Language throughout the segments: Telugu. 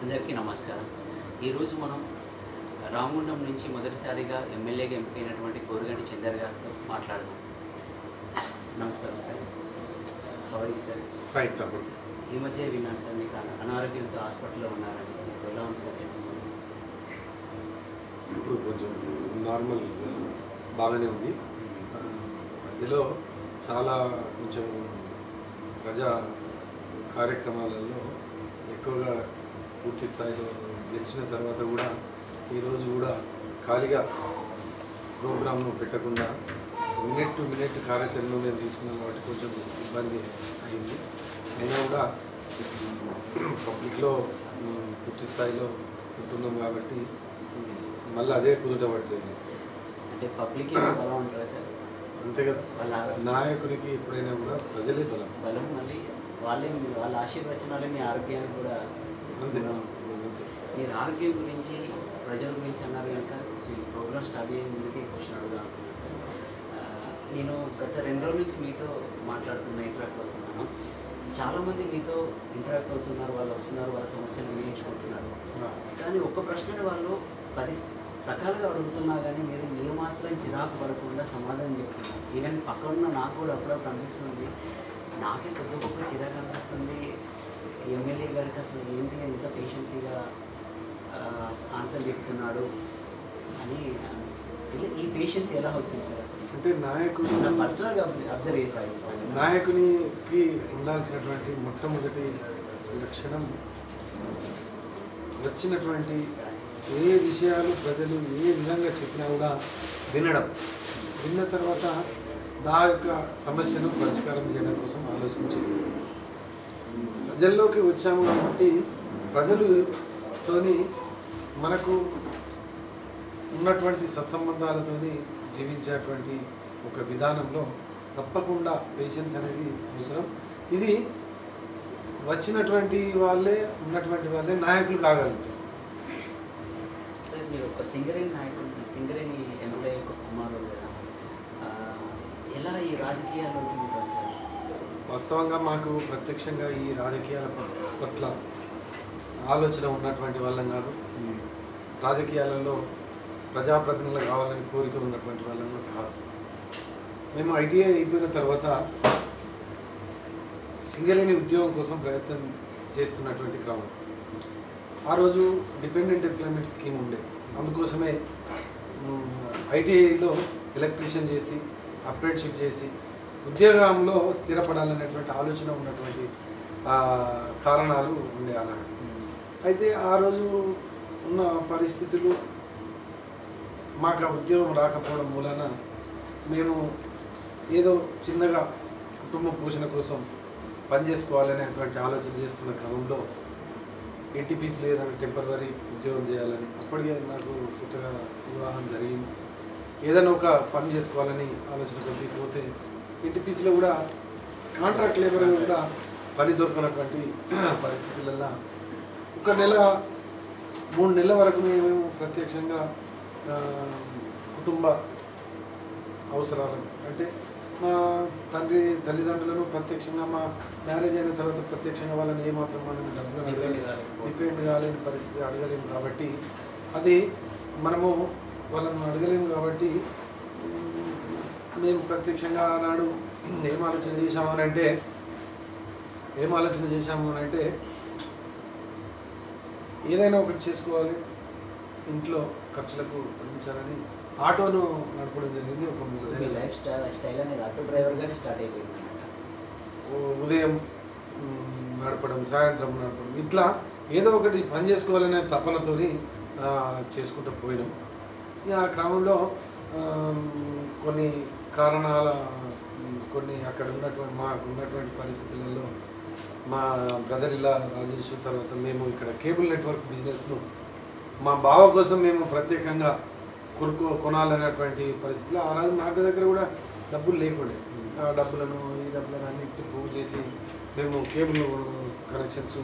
అందరికీ నమస్కారం. ఈరోజు మనం రామగుండం నుంచి మొదటిసారిగా ఎమ్మెల్యేగా ఎంపికైనటువంటి కోరుగంటి చందర్ గారితో మాట్లాడదాం. నమస్కారం సార్. How sir? ఫైన్ తమ్ముడు. ఈ మధ్య విన్నాను సార్ మీకు అనారోగ్యంతో హాస్పిటల్లో ఉన్నారని. ఇప్పుడు ఎలా ఉంది సార్? ఇప్పుడు కొంచెం నార్మల్ బాగానే ఉంది. మధ్యలో చాలా కొంచెం ప్రజా కార్యక్రమాలలో ఎక్కువగా పూర్తి స్థాయిలో గెలిచిన తర్వాత కూడా ఈరోజు కూడా ఖాళీగా ప్రోగ్రామ్ను పెట్టకుండా మినిట్ టు మినిట్ కార్యాచరణ మేము తీసుకున్నాం కాబట్టి కొంచెం ఇబ్బంది అయింది. అయినా కూడా పబ్లిక్లో పూర్తి స్థాయిలో ఉంటున్నాం కాబట్టి మళ్ళీ అదే కుదుటపడలేదు. అంటే పబ్లిక్ బలం ఉంటారా సార్? అంతే కదా, నాయకునికి ఎప్పుడైనా కూడా ప్రజలే బలం. మళ్ళీ వాళ్ళ ఆశీర్వచనాలే మీ ఆరోగ్యాన్ని కూడా అంతే. మీరు ఆరోగ్యం గురించి ప్రజల గురించి అన్నారు కనుక ఈ ప్రోగ్రామ్ స్టార్ట్ అయ్యే ముందుకే క్వశ్చన్ అడుగుదాం అనుకున్నాను సార్. నేను గత 2 రోజుల నుంచి మీతో ఇంటరాక్ట్ అవుతున్నాను. చాలామంది మీతో ఇంటరాక్ట్ అవుతున్నారు, వాళ్ళు వస్తున్నారు, వాళ్ళ సమస్యలు వినియోగించుకుంటున్నారు. కానీ ఒక్క ప్రశ్నని వాళ్ళు 10 రకాలుగా అడుగుతున్నా కానీ మీరు ఏమాత్రం చిరాకు పడకుండా సమాధానం చెప్తున్నారు. ఈవెన్ పక్కన నాకు కూడా అప్పుడప్పుడు అనిపిస్తుంది, నాకే కొద్ది గొప్ప చిరాకు అనిపిస్తుంది. ఎమ్మెల్యే గారికి అసలు ఏంటి ఎంత పేషెన్సీగా ఆన్సర్ చెప్తున్నాడు అని అనిపిస్తుంది. ఈ పేషెన్స్ ఎలా వచ్చింది సార్ అసలు? అంటే నాయకుడు నా పర్సనల్గా అబ్జర్వ్ చేశాను. నాయకునికి ఉండాల్సినటువంటి మొట్టమొదటి లక్షణం వచ్చినటువంటి ఏ విషయాలు ప్రజలు ఏ విధంగా చెప్పినా కూడా వినడం. విన్న తర్వాత నా యొక్క సమస్యను పరిష్కారం చేయడం కోసం ఆలోచించేది. ప్రజల్లోకి వచ్చాము కాబట్టి ప్రజలతోని మనకు ఉన్నటువంటి సత్సంబంధాలతోని జీవించేటువంటి ఒక విధానంలో తప్పకుండా పేషెన్స్ అనేది అవసరం. ఇది వచ్చినటువంటి ఉన్నటువంటి వాళ్ళే నాయకులు కాగలుగుతారు. సార్ మీరు ఒక సింగరేణి సింగరేణి ఎంప్లాయీ కుమారుడు కదా, ఎలా ఈ రాజకీయాల్లోకి మీరు వచ్చారు? వాస్తవంగా మాకు ప్రత్యక్షంగా ఈ రాజకీయాల పట్ల ఆలోచన ఉన్నటువంటి వాళ్ళం కాదు. రాజకీయాలలో ప్రజాప్రతినిధులు కావాలని కోరిక ఉన్నటువంటి వాళ్ళం కూడా కాదు. మేము ఐటీఐ అయిపోయిన తర్వాత సింగరేణి ఉద్యోగం కోసం ప్రయత్నం చేస్తున్నటువంటి క్రమం. ఆ రోజు డిపెండెంట్ ఎంప్లాయ్మెంట్ స్కీమ్ ఉండే, అందుకోసమే ఐటీఐలో ఎలక్ట్రీషియన్ చేసి అప్రెంటిస్‌షిప్ చేసి ఉద్యోగంలో స్థిరపడాలనేటువంటి ఆలోచన ఉన్నటువంటి కారణాలు ఉండే అన్నాడు. అయితే ఆ రోజు ఉన్న పరిస్థితులు మాకు ఆ ఉద్యోగం రాకపోవడం మూలన మేము ఏదో చిన్నగా కుటుంబ పోషణ కోసం పనిచేసుకోవాలనేటువంటి ఆలోచన చేస్తున్న క్రమంలో ఎన్టీపీసీలో ఏదైనా టెంపరరీ ఉద్యోగం చేయాలని, అప్పటికే నాకు కొత్తగా వివాహం జరిగింది, ఏదైనా ఒక పని చేసుకోవాలని ఆలోచన కొద్ది పోతే ఎన్టీపీసీలో కూడా కాంట్రాక్ట్ లేబర్ కూడా పని దొరకనటువంటి పరిస్థితులలో 1 నెల 3 నెలల వరకు మేము ప్రత్యక్షంగా కుటుంబ అవసరాలు అంటే మా తల్లిదండ్రులను ప్రత్యక్షంగా మా మ్యారేజ్ అయిన తర్వాత ప్రత్యక్షంగా వాళ్ళని ఏమాత్రం మనం డబ్బులు డిపెండ్ కాలేని పరిస్థితి అడగలేము కాబట్టి అది మనము వాళ్ళను అడగలేము కాబట్టి మేము ప్రత్యక్షంగా ఆనాడు ఏం ఆలోచన చేశాము అని అంటే ఏదైనా ఒకటి చేసుకోవాలి, ఇంట్లో ఖర్చులకు పండించాలని ఆటోను నడపడం జరిగింది. ఒక 3 నెలలు లైఫ్ స్టైల్ అనేది ఆటో డ్రైవర్గానే స్టార్ట్ అయిపోయింది. ఉదయం నడపడం, సాయంత్రం నడపడం, ఇట్లా ఏదో ఒకటి పని చేసుకోవాలనే తపనతోని చేసుకుంటూ పోయినాం. ఆ క్రమంలో కొన్ని కారణాల అక్కడ ఉన్నటువంటి పరిస్థితులలో మా బ్రదర్ ఇలా రాజేష్ తర్వాత మేము ఇక్కడ కేబుల్ నెట్వర్క్ బిజినెస్ను మా బావ కోసం మేము ప్రత్యేకంగా కొనాలనేటువంటి పరిస్థితుల్లో ఆ రోజు మా దగ్గర కూడా డబ్బులు లేకుండే. ఆ డబ్బులను అన్నింటినీ పోగు చేసి మేము కేబుల్ కనెక్షన్స్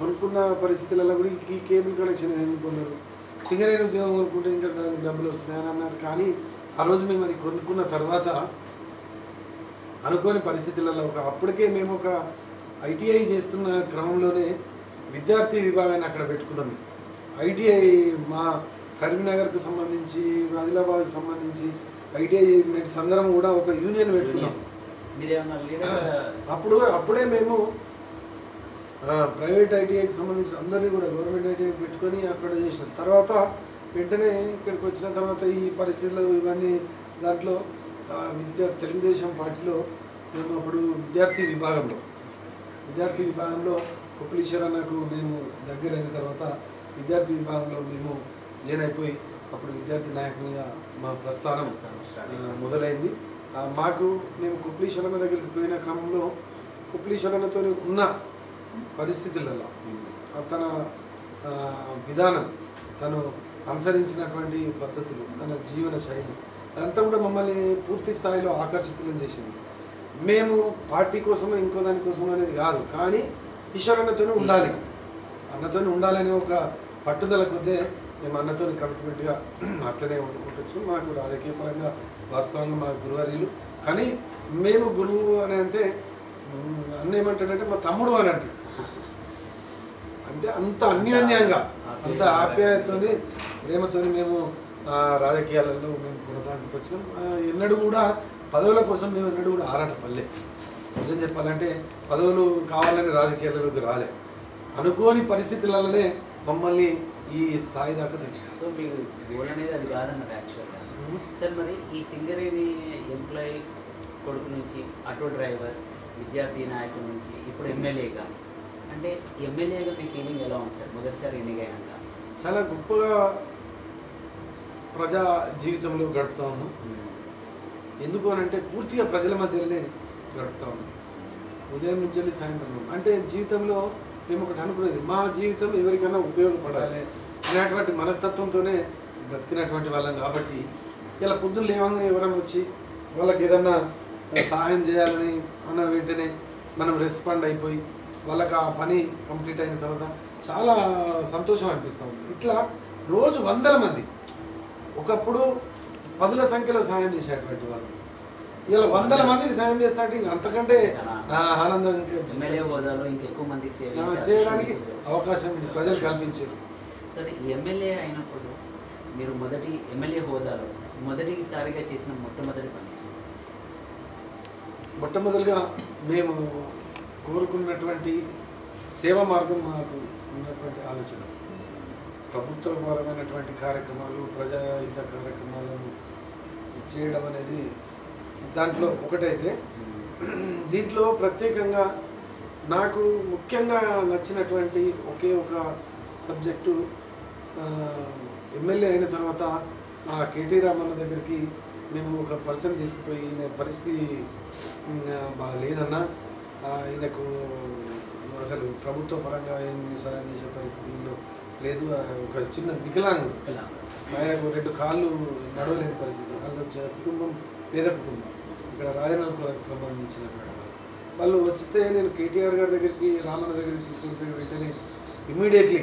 కొనుక్కున్న పరిస్థితులలో కూడా ఈ కేబుల్ కనెక్షన్ ఎందుకు కొన్నారు, సింగరేణి ఉద్యోగం కొనుక్కుంటే ఇంకా దానికి డబ్బులు వస్తున్నాయని అన్నారు. కానీ ఆ రోజు మేము అది కొనుక్కున్న తర్వాత అనుకోని పరిస్థితులలో అప్పటికే మేము ఒక ఐటీఐ చేస్తున్న క్రమంలోనే విద్యార్థి విభాగాన్ని అక్కడ పెట్టుకున్నాం. ఐటీఐ మా కరీంనగర్కు సంబంధించి ఆదిలాబాద్కు సంబంధించి ఐటీఐ యూనిట్స్ అందరం కూడా ఒక యూనియన్ పెట్టుకున్నాం. అప్పుడే మేము ప్రైవేట్ ఐటీఐకి సంబంధించిన అందరినీ కూడా గవర్నమెంట్ ఐటీఐకి పెట్టుకొని అక్కడ చేసినాం. తర్వాత వెంటనే ఇక్కడికి వచ్చిన తర్వాత ఈ పరిస్థితులు ఇవన్నీ దాంట్లో తెలుగుదేశం పార్టీలో మేము అప్పుడు విద్యార్థి విభాగంలో కుప్పలీశ్వర అన్నకు మేము దగ్గరైన తర్వాత విద్యార్థి విభాగంలో మేము జాయిన్ అయిపోయి అప్పుడు విద్యార్థి నాయకునిగా మా ప్రస్థానం మొదలైంది. మేము కుప్పలీశ్వరన్న దగ్గరికి పోయిన క్రమంలో కుప్పలీశ్వరన్నతో ఉన్న పరిస్థితులలో తన విధానం, తను అనుసరించినటువంటి పద్ధతులు, తన జీవన శైలి అదంతా కూడా మమ్మల్ని పూర్తి స్థాయిలో ఆకర్షితులను చేసింది. మేము పార్టీ కోసమో ఇంకో దానికోసమో అనేది కాదు, కానీ ఈశ్వరన్నతోనే ఉండాలి, అన్నతోనే ఉండాలని ఒక పట్టుదల కొద్దే మేము అన్నతో కమిట్మెంట్గా అట్లనే వండుకుంటూ మాకు రాజకీయ పరంగా వాస్తవంగా మా గురువర్యులు. కానీ మేము గురువు అని అంటే అన్న ఏమంటాడంటే మా తమ్ముడు అని అంటే అంత అన్యోన్యంగా అంత ఆప్యాయతతోని ప్రేమతోని మేము రాజకీయాలలో మేము కొనసాగుతూ వచ్చినాం. ఎన్నడూ కూడా పదవుల కోసం మేము ఎన్నడూ కూడా ఆరాటపడలే. నిజం చెప్పాలంటే పదవులు కావాలని రాజకీయాలలోకి రాలే, అనుకోని పరిస్థితులలోనే మమ్మల్ని ఈ స్థాయి దాకా తెచ్చింది. సో మీ గోల్ అనేది అది కాదన్నమాట యాక్చువల్గా. సార్ మరి ఈ సింగరేణి ఎంప్లాయీ కొడుకు నుంచి ఆటో డ్రైవర్, విద్యార్థి నాయకుడి నుంచి ఇప్పుడు ఎమ్మెల్యేగా, అంటే ఎమ్మెల్యేగా మీ ఫీలింగ్ ఎలా ఉంది సార్ మొదటిసారి ఎన్నికైనాక? చాలా గొప్పగా ప్రజా జీవితంలో గడుపుతా ఉన్నాం. ఎందుకు అని అంటే పూర్తిగా ప్రజల మధ్యలోనే గడుపుతా ఉన్నాం. ఉదయం నుంచి వెళ్ళి సాయంత్రం అంటే జీవితంలో మేము ఒకటి అనుకునేది, మా జీవితం ఎవరికైనా ఉపయోగపడాలి అనేటువంటి మనస్తత్వంతోనే బ్రతికినటువంటి వాళ్ళం. కాబట్టి ఇలా పొద్దున్న లేవంగానే ఎవరైనా వచ్చి వాళ్ళకి ఏదన్నా సహాయం చేయాలని అన్న వెంటనే మనం రెస్పాండ్ అయిపోయి వాళ్ళకి ఆ పని కంప్లీట్ అయిన తర్వాత చాలా సంతోషం అనిపిస్తాం. ఇట్లా రోజు వందల మంది, ఒకప్పుడు 10ల సంఖ్యలో సహాయం చేసేటువంటి వాళ్ళు ఇలా వందల మందికి సాయం చేస్తా అంటే అంతకంటే ఆనందం ఇంకెక్కువ మందికి చేయడానికి అవకాశం ప్రజలు కల్పించారు. సరే, ఎమ్మెల్యే అయినప్పుడు మీరు మొదటి ఎమ్మెల్యే హోదాలో మొదటిసారిగా చేసిన మొట్టమొదటి పని? మొట్టమొదటిగా మేము కోరుకున్నటువంటి సేవా మార్గం మాకు ఉన్నటువంటి ఆలోచన, ప్రభుత్వపరమైనటువంటి కార్యక్రమాలు, ప్రజాహిత కార్యక్రమాలను చేయడం అనేది దాంట్లో ఒకటైతే, దీంట్లో ప్రత్యేకంగా నాకు ముఖ్యంగా నచ్చినటువంటి ఒకే ఒక సబ్జెక్టు, ఎమ్మెల్యే అయిన తర్వాత కేటీ రామన్న దగ్గరికి మేము ఒక పర్సన్ తీసుకుపోయి ఈయన పరిస్థితి బాగా లేదన్నా, ఈయనకు అసలు ప్రభుత్వ పరంగా ఏం సహాయం చేసే పరిస్థితిలో లేదు, ఒక చిన్న వికలాంగుడు, ఆయనకు 2 కాళ్ళు నడవలేని పరిస్థితి, వాళ్ళు వచ్చే కుటుంబం పేద కుటుంబం, ఇక్కడ రాజనగర్కు సంబంధించినటువంటి వాళ్ళు వస్తే నేను కేటీఆర్ గారి దగ్గరికి రామన్న దగ్గరికి తీసుకుంటే వెంటనే ఇమ్మీడియట్లీ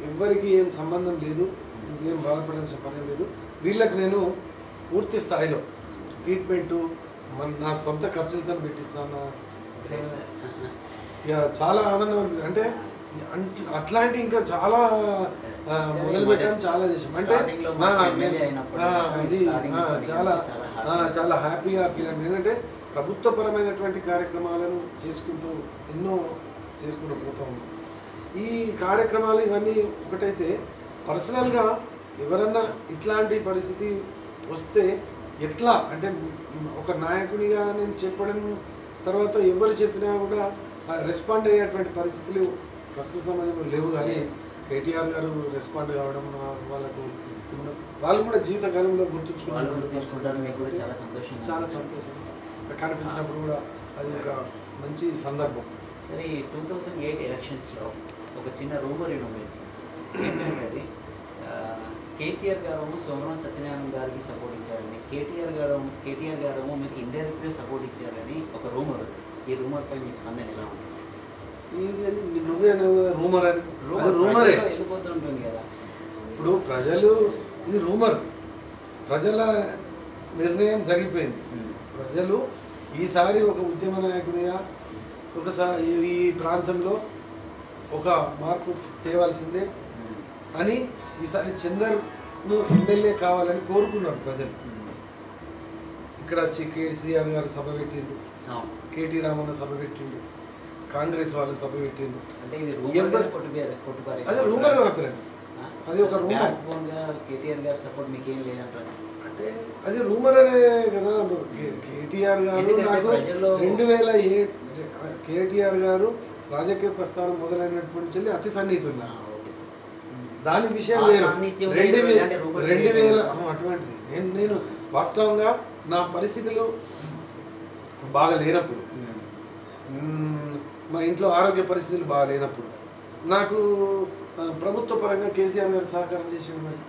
ఎవ్వరికి ఏం సంబంధం లేదు, ఏం బాధపడాల్సిన పని లేదు, వీళ్ళకి నేను పూర్తి స్థాయిలో ట్రీట్మెంటు నా సొంత ఖర్చులతో పెట్టిస్తాను. ఇక చాలా ఆనందం అనిపిస్తుంది. అంటే అట్లాంటి ఇంకా చాలా మొదలుపెట్టాం, చాలా చేసాం. అంటే ఇది చాలా హ్యాపీగా ఫీల్ అయింది. ఎందుకంటే ప్రభుత్వపరమైనటువంటి కార్యక్రమాలను ఎన్నో చేసుకుంటూ పోతా ఉన్నాం. ఈ కార్యక్రమాలు ఇవన్నీ ఒకటైతే, పర్సనల్గా ఎవరన్నా ఇట్లాంటి పరిస్థితి వస్తే ఎట్లా అంటే ఒక నాయకునిగా నేను చెప్పడం తర్వాత ఎవరు చెప్పినా కూడా రెస్పాండ్ అయ్యేటువంటి పరిస్థితులు ప్రస్తుత సమయంలో లేవు. కానీ కేటీఆర్ గారు రెస్పాండ్ కావడం, వాళ్ళు కూడా జీవితకాలంలో గుర్తుంచుకుంటారు. చాలా సంతోషం కనిపించినప్పుడు కూడా అది ఒక మంచి సందర్భం. సరే, 2008 ఎలక్షన్స్లో ఒక చిన్న రూమర్ వినోమింది. ఏంటంటే కేసీఆర్ గారేమో సోమవారం సత్యనారాయణ గారికి సపోర్ట్ ఇచ్చారని, కేటీఆర్ గారేమో మీకు ఇండైరెక్ట్గా సపోర్ట్ ఇచ్చారని ఒక రూమర్. ఈ రూమర్ పై మీ స్పందన ఎలా ఉంది? నువ్వే రూమరే వెళ్ళిపోతుంటుంది కదా ఇప్పుడు ప్రజలు, ఇది రూమర్, ప్రజల నిర్ణయం జరిగిపోయింది. ప్రజలు ఈసారి ఒక ఉద్యమ నాయకుడిగా ఒకసారి ఈ ప్రాంతంలో ఒక మార్పు చేయవలసిందే అని ఈసారి చందర్ను ఎమ్మెల్యే కావాలని కోరుకున్నారు ప్రజలు. ఇక్కడ వచ్చి కేసీఆర్ గారు సభ పెట్టిండు, కేటీ రామన్న సభ పెట్టిండు, కాంగ్రెస్ వాళ్ళు సభ పెట్టిండు. అదే రూమర్ మాత్రమే, అది ఒక రూమర్. కేటీఆర్ గారు సపోర్ట్ మీకు ఏం లేదంటారు అంటే అది రూమర్ అనే కదా. కేటీఆర్ గారు నాకు 2007 కేటీఆర్ గారు రాజకీయ ప్రస్థానం మొదలైనప్పటి నుంచి అతి సన్నిహితున్నా. దాని విషయం వేరు. 2000 అటువంటిది నేను వాస్తవంగా నా పరిస్థితులు బాగా లేనప్పుడు, మా ఇంట్లో ఆరోగ్య పరిస్థితులు బాగా లేనప్పుడు నాకు ప్రభుత్వ పరంగా కేసీఆర్ గారు సహకారం చేసిండు. మరి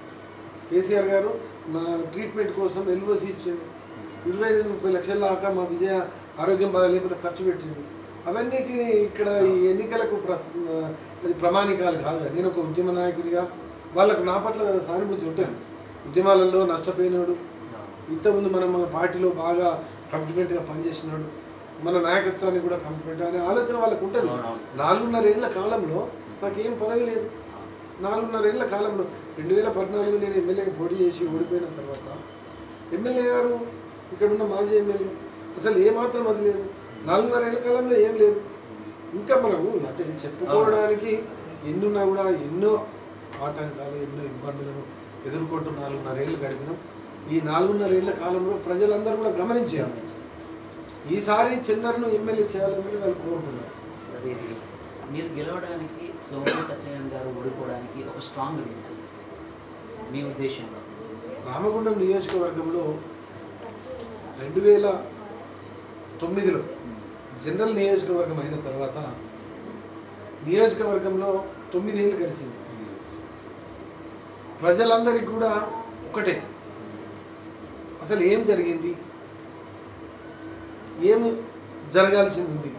కేసీఆర్ గారు నా ట్రీట్మెంట్ కోసం ఎల్ఓసి ఇచ్చిండు. 25-30 లక్షల దాకా మా విజయ ఆరోగ్యం బాగా లేకపోతే ఖర్చు పెట్టిండు. అవన్నిటిని ఇక్కడ ఈ ఎన్నికలకు అది ప్రమాణికాలు కాదు. నేను ఒక ఉద్యమ నాయకుడిగా వాళ్ళకు నా పట్ల సానుభూతి ఉంటుంది. ఉద్యమాలలో నష్టపోయినాడు, ఇంతకుముందు మన పార్టీలో బాగా కమిట్మెంట్గా పనిచేసినాడు, మన నాయకత్వాన్ని కూడా కమిట్మెంట్ అనే ఆలోచన వాళ్ళకు ఉంటుంది. 4.5 ఏళ్ల కాలంలో నాకేం పదవి లేదు. 4.5 ఏళ్ల కాలంలో 2014 నేను ఎమ్మెల్యేగా పోటీ చేసి ఓడిపోయిన తర్వాత ఎమ్మెల్యే గారు ఇక్కడ ఉన్న మాజీ ఎమ్మెల్యే అసలు ఏమాత్రం అది లేదు. 4.5 ఏళ్ల కాలంలో ఏం లేదు. ఇంకా మనము అంటే చెప్పుకోవడానికి ఎన్నున్నా కూడా ఎన్నో ఆటంకాలు, ఎన్నో ఇబ్బందులను ఎదుర్కొంటూ 4.5 ఏళ్ళు గడిపినాం. ఈ 4.5 ఏళ్ల కాలంలో ప్రజలందరూ కూడా గమనించారు. ఈసారి చందర్ను ఎమ్మెల్యే చేయాలని వాళ్ళు కోరుకున్నారు. సరే, మీరు గెలవడానికి సోమవారం సత్యనారాయణ గారు ఓడిపోవడానికి ఒక స్ట్రాంగ్ రీజన్ మీ ఉద్దేశంలో? రామగుండం నియోజకవర్గంలో 2009లో జనరల్ నియోజకవర్గం అయిన తర్వాత నియోజకవర్గంలో 9 ఏళ్ళు గడిచింది. ప్రజలందరికీ కూడా ఒకటే, అసలు ఏం జరిగింది, ఏమి జరగాల్సి ఉంది,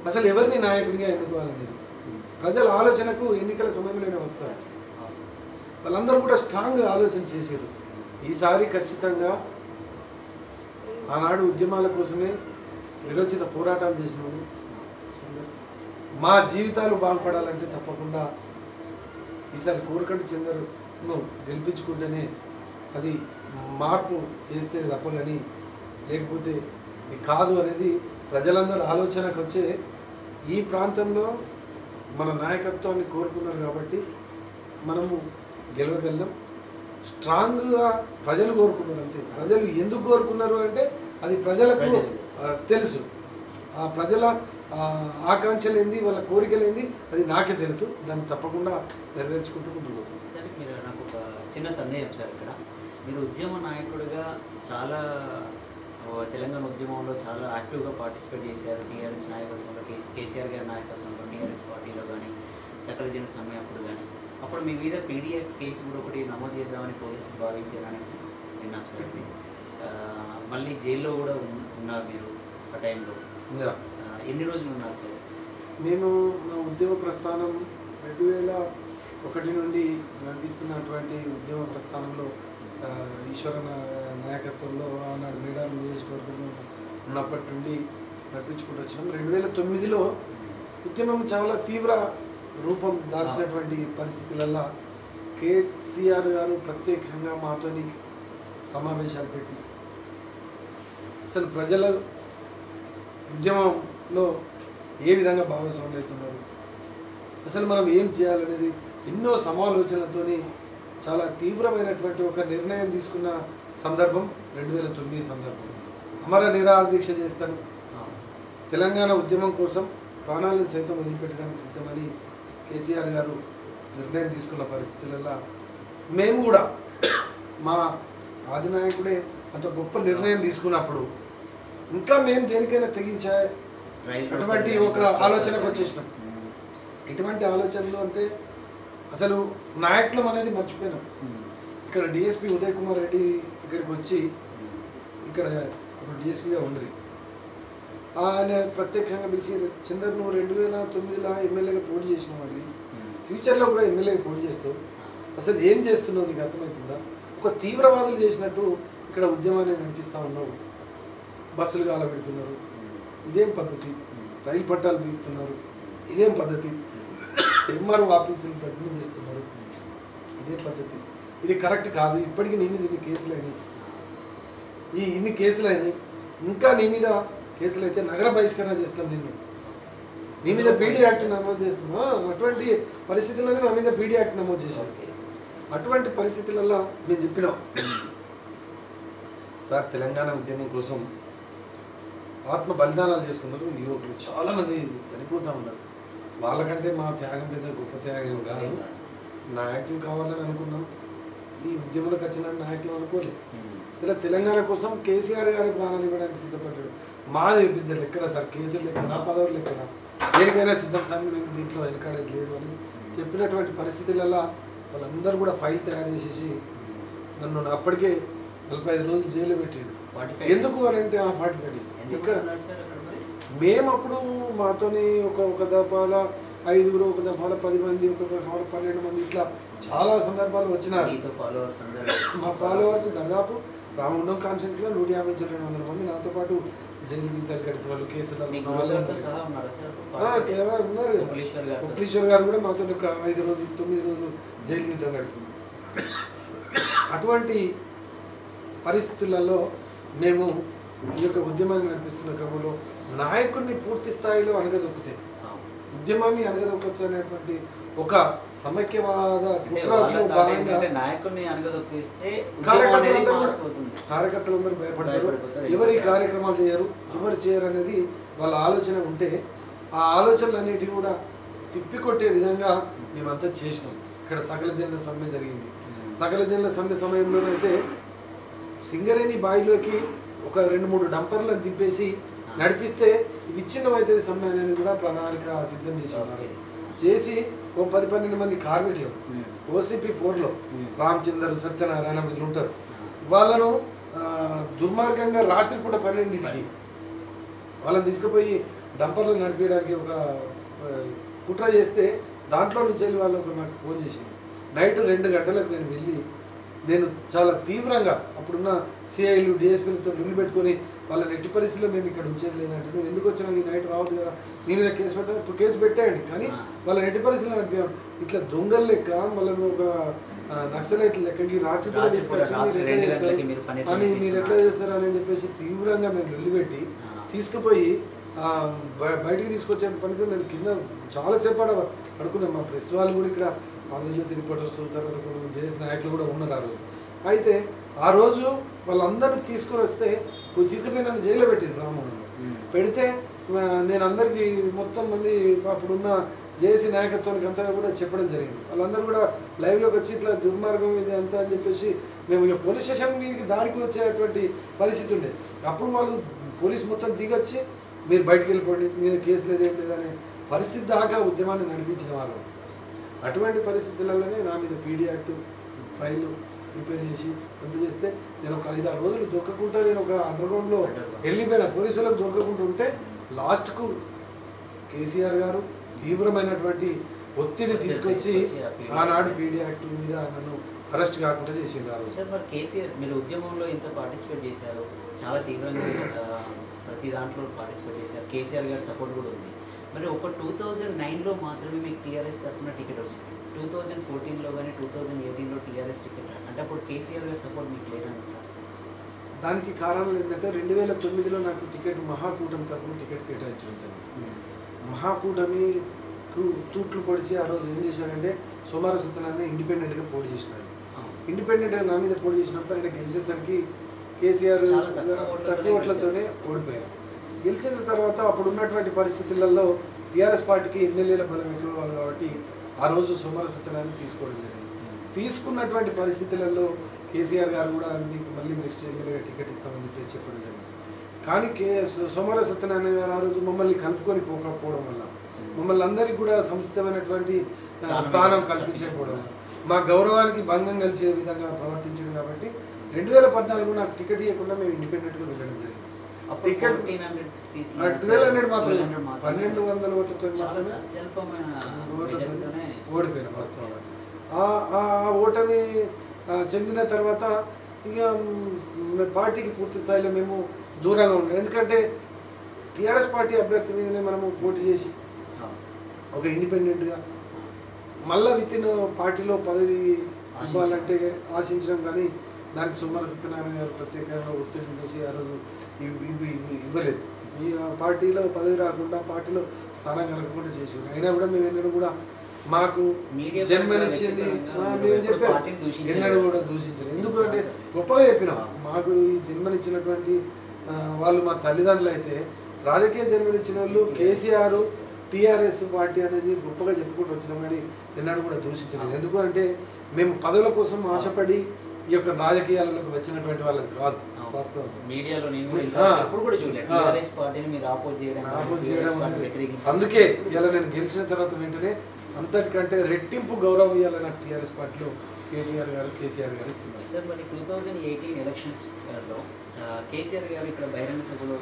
అసలు ఎవరిని నాయకుడిగా ఎన్నుకోవాలనేది ప్రజల ఆలోచనకు ఎన్నికల సమయంలోనే వస్తారు. వాళ్ళందరూ కూడా స్ట్రాంగ్గా ఆలోచన చేశారు. ఈసారి ఖచ్చితంగా ఆనాడు ఉద్యమాల కోసమే విరోచిత పోరాటాలు చేసినాము. మా జీవితాలు బాగుపడాలంటే తప్పకుండా ఈసారి కోరుకంటి చందర్ను గెలిపించుకుంటేనే అది మార్పు చేస్తే తప్ప కానీ లేకపోతే ఇది కాదు అనేది ప్రజలందరూ ఆలోచనకు వచ్చే ఈ ప్రాంతంలో మన నాయకత్వాన్ని కోరుకున్నారు కాబట్టి మనము గెలవగలం. స్ట్రాంగ్గా ప్రజలు కోరుకున్నారు అంతే. ప్రజలు ఎందుకు కోరుకున్నారు అంటే అది ప్రజలకు తెలుసు. ఆ ప్రజల ఆకాంక్షలు ఏంది, వాళ్ళ కోరికలు ఏంది, అది నాకే తెలుసు. దాన్ని తప్పకుండా నెరవేర్చుకుంటూ ముందుకుపోతుంది. సార్, మీరు నాకు ఒక చిన్న సందేహం సార్. ఇక్కడ మీరు ఉద్యమ నాయకుడిగా చాలా తెలంగాణ ఉద్యమంలో చాలా యాక్టివ్గా పార్టిసిపేట్ చేశారు. టీఆర్ఎస్ నాయకత్వంలో, కేసీఆర్ గారి నాయకత్వంలో, టీఆర్ఎస్ పార్టీలో కానీ, సకల జన సమ్మె అప్పుడు కానీ, అప్పుడు మీ మీద పీడీఎఫ్ కేసు కూడా ఒకటి నమోదు చేద్దామని పోలీసులు భావించారని విన్నాం సార్. మళ్ళీ జైల్లో కూడా ఉన్నారు మీరు ఆ టైంలో. ఎన్ని రోజులు ఉన్నారు సార్? మేము మా ఉద్యమ ప్రస్థానం 2001 నుండి నడిపిస్తున్నటువంటి ఉద్యమ ప్రస్థానంలో ఈశ్వర నాయకత్వంలో ఆనాడు మేడారం నియోజకవర్గంలో ఉన్నప్పటి నుండి నడిపించుకుంటూ వచ్చినాం. 2009లో ఉద్యమం చాలా తీవ్ర రూపం దాల్చినటువంటి పరిస్థితులలో కేసీఆర్ గారు ప్రత్యేకంగా మాతోని సమావేశాలు పెట్టి అసలు ప్రజల ఉద్యమంలో ఏ విధంగా భాగస్వాములు అవుతున్నారు, అసలు మనం ఏం చేయాలనేది ఎన్నో సమాలోచనలతోని చాలా తీవ్రమైనటువంటి ఒక నిర్ణయం తీసుకున్న సందర్భం 2009 సందర్భం. అమర నిరాహార దీక్ష చేస్తాను, తెలంగాణ ఉద్యమం కోసం ప్రాణాలను సైతం వదిలిపెట్టడానికి సిద్ధమని కేసీఆర్ గారు నిర్ణయం తీసుకున్న పరిస్థితులలో మేము కూడా మా ఆదినాయకుడే అంత గొప్ప నిర్ణయం తీసుకున్నప్పుడు ఇంకా మేము దేనికైనా తెగించా అటువంటి ఒక ఆలోచనకు వచ్చేసినాం. ఎటువంటి ఆలోచనలు అంటే అసలు నాయకులం అనేది మర్చిపోయినాం. ఇక్కడ డిఎస్పీ ఉదయ్ కుమార్ రెడ్డి ఇక్కడికి వచ్చి ఇక్కడ ఇప్పుడు డిఎస్పీగా ఉండరు. ఆయన ప్రత్యేకంగా పిలిచి చందర్ నువ్వు 2009లో ఎమ్మెల్యేగా పోటీ చేసిన వాడిని, ఫ్యూచర్లో కూడా ఎమ్మెల్యేగా పోటీ చేస్తావు, అసలు ఏం చేస్తున్నావు నీకు అర్థమవుతుందా? ఒక తీవ్రవాదులు చేసినట్టు ఇక్కడ ఉద్యమాన్ని నడిపిస్తూ ఉన్నావు. బస్సులు కాలబెడుతున్నారు, ఇదేం పద్ధతి? రైలు పట్టాలు బీగుతున్నారు, ఇదేం పద్ధతి? ఎంఆర్ఓ ఆఫీసులు తగ్గులు చేస్తున్నారు. ఇదే పద్ధతి, ఇది కరెక్ట్ కాదు. ఇప్పటికీ నీ మీద ఇన్ని కేసులు అయినాయి, ఇన్ని కేసులు అయినాయి, ఇంకా నీ మీద కేసులు అయితే నగర బహిష్కరణ చేస్తాం, నీ మీద పీడీ యాక్ట్ నమోదు చేస్తాం. అటువంటి పరిస్థితుల్లో నా మీద పీడీ యాక్ట్ నమోదు చేశాం. అటువంటి పరిస్థితులలో మేము చెప్పినాం సార్, తెలంగాణ ఉద్యమం కోసం ఆత్మ బలిదానాలు చేసుకున్నారు యువకులు, చాలామంది చనిపోతూ ఉన్నారు. వాళ్ళకంటే మా త్యాగం పెద్ద గొప్ప త్యాగం కాదు. నాయకులు కావాలని అనుకున్నాం, ఈ ఉద్యమంలోకి వచ్చిన నాయకులు అనుకోలేదు. ఇలా తెలంగాణ కోసం కేసీఆర్ గారి ప్రాణాలు ఇవ్వడానికి సిద్ధపడ్డాడు. మా బిడ్డలు ఎక్కడ సార్, కేసులు ఎక్కడ, పదవులు ఎక్కడ, దేనికైనా సిద్ధం సార్, మేము దీంట్లో వెనకాడేది లేదు అని చెప్పినటువంటి పరిస్థితులలో వాళ్ళందరూ కూడా ఫైల్ తయారు చేసేసి నన్ను అప్పటికే 45 రోజులు జైలు పెట్టాడు. ఎందుకు అని అంటే 45 డేస్ ఇక్కడ మేము అప్పుడు మాతోని ఒక దఫాల 5 ఒక దఫాల 10 మంది, ఒక దఫాల 12 మంది, ఇట్లా చాలా సందర్భాలు వచ్చినారు. మా ఫాలోవర్స్ దాదాపు రామగుండం కాన్స్టిట్యూన్సీలో 150-200 మంది నాతో పాటు జైలు జీవితాలు గడిపిన వాళ్ళు, కేసులు ఉన్నారు. కుప్లీశ్వర్ గారు కూడా మాతో ఒక 5 రోజులు 9 రోజులు జైలు జీవితం గడిపినారు. అటువంటి పరిస్థితులలో మేము ఈ యొక్క ఉద్యమాన్ని నడిపిస్తున్న క్రమంలో నాయకుడిని పూర్తి స్థాయిలో అణగదొక్కితే ఉద్యమాన్ని అణగదొక్కచ్చు అనేటువంటి ఒక సమైక్యవాద కుట్రలో భాగంగా నాయకుడిని అణగదొక్కిస్తే కార్యకర్తలందరూ భయపడతారు, ఎవరు ఈ కార్యక్రమాలు చేయరు, ఎవరు చేయరు అనేది వాళ్ళ ఆలోచన ఉంటే ఆ ఆలోచనలన్నిటిని కూడా తిప్పికొట్టే విధంగా మేమంతా చేసినాం. ఇక్కడ సకల జనుల సమ్మె జరిగింది. సకల జనుల సమ్మె సమయంలోనైతే సింగరేణి బావిలోకి ఒక 2-3 డంపర్లను దింపేసి నడిపిస్తే విచ్ఛిన్నమైతే సమ్మె అనేది కూడా ప్రణాళిక సిద్ధం చేసి ఓ 10-12 మంది కార్మికులు OCP 4లో రామచందర్, సత్యనారాయణ వీళ్ళు ఉంటారు. వాళ్ళను దుర్మార్గంగా రాత్రిపూట 12ంటికి వాళ్ళని తీసుకుపోయి డంపర్లు నడిపించడానికి ఒక కుట్ర చేస్తే దాంట్లో నుంచి వెళ్ళి వాళ్ళు నాకు ఫోన్ చేసింది. నైట్ 2 గంటలకు నేను వెళ్ళి నేను చాలా తీవ్రంగా అప్పుడున్న సిఐలు డిఎస్పీలతో నిలబెట్టుకొని వాళ్ళని ఎట్టి పరిస్థితిలో మేము ఇక్కడ ఉంచేది లేదంటే, నువ్వు ఎందుకు వచ్చినా ఈ నైట్ రావద్దు కదా, నీ మీద కేసు పెట్టాను, ఇప్పుడు కేసు పెట్టాయండి, కానీ వాళ్ళని ఎట్టి పరిస్థితిలో నడిపాను. ఇట్లా దొంగల లెక్క వాళ్ళని ఒక నక్సలైట్ లెక్కకి రాత్రి కూడా తీసుకొచ్చి మీరు ఎట్లా చేస్తారు అని చెప్పేసి తీవ్రంగా మేము నిలబెట్టి తీసుకుపోయి బయటికి తీసుకొచ్చే పనికి నేను కింద చాలాసేపు పడుకున్నాను. మా ప్రెస్ వాళ్ళు కూడా ఇక్కడ ఆంధ్రజ్యోతి రిపోర్టర్స్, తర్వాత కొంతమంది జేఎస్ నాయకులు కూడా ఉన్నారు ఆ రోజు. అయితే ఆ రోజు వాళ్ళందరినీ తీసుకొని వస్తే తీసుకుపోయి నన్ను జైల్లో పెట్టారు రామమోహన్లో. పెడితే నేను అందరికీ మొత్తం మంది అప్పుడున్న జేఏసీ నాయకత్వానికి అంతా కూడా చెప్పడం జరిగింది. వాళ్ళందరూ కూడా లైవ్లోకి వచ్చి ఇట్లా దుర్మార్గం ఇది అంతా అని చెప్పేసి మేము ఇక పోలీస్ స్టేషన్ మీదకి దాడికి వచ్చేటువంటి పరిస్థితి ఉండే. అప్పుడు వాళ్ళు పోలీసు మొత్తం దిగొచ్చి మీరు బయటికి వెళ్ళిపోండి, మీద కేసు లేదేం లేదనే పరిస్థితి దాకా ఉద్యమాన్ని నడిపించిన వాళ్ళు. అటువంటి పరిస్థితులలోనే నా మీద పీడీ యాక్ట్ ఫైల్ ప్రిపేర్ చేసి అంత చేస్తే నేను ఒక 5-6 రోజులు దొరకకుండా నేను ఒక అండర్గ్రౌండ్లో వెళ్ళిపోయిన పోలీసులకు దొరకకుండా ఉంటే లాస్ట్కు కేసీఆర్ గారు తీవ్రమైనటువంటి ఒత్తిడి తీసుకొచ్చి ఆనాడు పీడీ యాక్ట్ మీద నన్ను అరెస్ట్ కాకుండా చేసిండారు. సార్ మరి కేసీఆర్ మీరు ఉద్యమంలో ఇంత పార్టిసిపేట్ చేశారు, చాలా తీవ్రంగా ప్రతి దాంట్లో పార్టిసిపేట్ చేశారు, కేసీఆర్ గారి సపోర్ట్ కూడా ఉంది. మరి ఒక 2009లో మాత్రమే మీకు టీఆర్ఎస్ తరఫున టికెట్ వచ్చింది, 2014లో కానీ 2018లో టీఆర్ఎస్ టికెట్, అంటే అప్పుడు కేసీఆర్ గారి సపోర్ట్ మీకు లేదన్నమాట. దానికి కారణం ఏంటంటే 2009లో నాకు టికెట్ మహాకూటమి తరఫున టికెట్ కేటాయించాను. మహాకూటమి తూట్లు పొడిచి ఆ రోజు ఏం చేశారంటే సోమవారం సత్యనారాయణ ఇండిపెండెంట్గా పోటీ చేసినాడు. ఇండిపెండెంట్గా నా మీద పోటీ చేసినప్పుడు ఆయన గెలిచేసరికి కేసీఆర్ తక్కువ ఓట్లతోనే ఓడిపోయారు. గెలిచిన తర్వాత అప్పుడు ఉన్నటువంటి పరిస్థితులలో టీఆర్ఎస్ పార్టీకి ఎమ్మెల్యేల బలం ఎక్కువ వాళ్ళు కాబట్టి ఆ రోజు సోమవారం సత్యనారాయణ తీసుకోవడం జరిగింది. తీసుకున్నటువంటి పరిస్థితులలో కేసీఆర్ గారు కూడా మీకు మళ్ళీ నెక్స్ట్ ఎమ్మెల్యేగా టికెట్ ఇస్తామని చెప్పేసి చెప్పడం జరిగింది. కానీ సోమవారం సత్యనారాయణ గారు ఆ రోజు మమ్మల్ని కలుపుకొని పోకపోవడం వల్ల, మమ్మల్ని అందరికీ కూడా సముచితమైనటువంటి స్థానం కల్పించకపోవడం, మా గౌరవానికి భంగం కలిసే విధంగా ప్రవర్తించడం కాబట్టి 2014 నాకు టికెట్ ఇవ్వకుండా మేము ఇండిపెండెంట్గా వెళ్ళడం జరిగింది. టికెట్ 1200 మాత్రమే, 1200 ఓట్లతో మాత్రమే ఓడిపోయిన వాస్తవంగా. ఆ ఓటమి చెందిన తర్వాత ఇక పార్టీకి పూర్తి స్థాయిలో మేము దూరంగా ఉన్నాం. ఎందుకంటే టీఆర్ఎస్ పార్టీ అభ్యర్థి మీదనే మనము పోటీ చేసి ఒక ఇండిపెండెంట్గా మళ్ళీ వితిన్ పార్టీలో పదవి ఇవ్వాలంటే ఆశించడం, కానీ దానికి సుమారు సత్యనారాయణ గారు ప్రత్యేకంగా ఒత్తిడి చేసి ఆ రోజు ఇవ్వలేదు. ఈ పార్టీలో పదవి రాకుండా పార్టీలో స్థానం కలగకుండా చేసి, అయినా కూడా మేము ఎన్నడూ కూడా మాకు జన్మనిచ్చింది మేము చెప్పాం, ఎన్నడూ కూడా దూషించలేదు. ఎందుకంటే గొప్పగా చెప్పినాం, మాకు ఈ జన్మనిచ్చినటువంటి వాళ్ళు మా తల్లిదండ్రులు అయితే, రాజకీయ జన్మనిచ్చిన వాళ్ళు కేసీఆర్ టీఆర్ఎస్ పార్టీ అనేది గొప్పగా చెప్పుకుంటూ వచ్చినాం, కానీ ఎన్నడూ కూడా దూషించలేదు. ఎందుకంటే మేము పదవుల కోసం ఆశపడి ఈ యొక్క రాజకీయాలకు వచ్చినటువంటి వాళ్ళకి కాదు. మీడియాలో అందుకే ఇలా నేను గెలిచిన తర్వాత వెంటనే అంతటికంటే రెట్టింపు గౌరవం ఇవ్వాలి నాకు టీఆర్ఎస్ పార్టీలో కేటీఆర్ గారు, కేసీఆర్ గారు ఇస్తున్నారు. సార్, మరి 2018 ఎలక్షన్స్లో కేసీఆర్ గారు ఇక్కడ బహిరంగ సభలో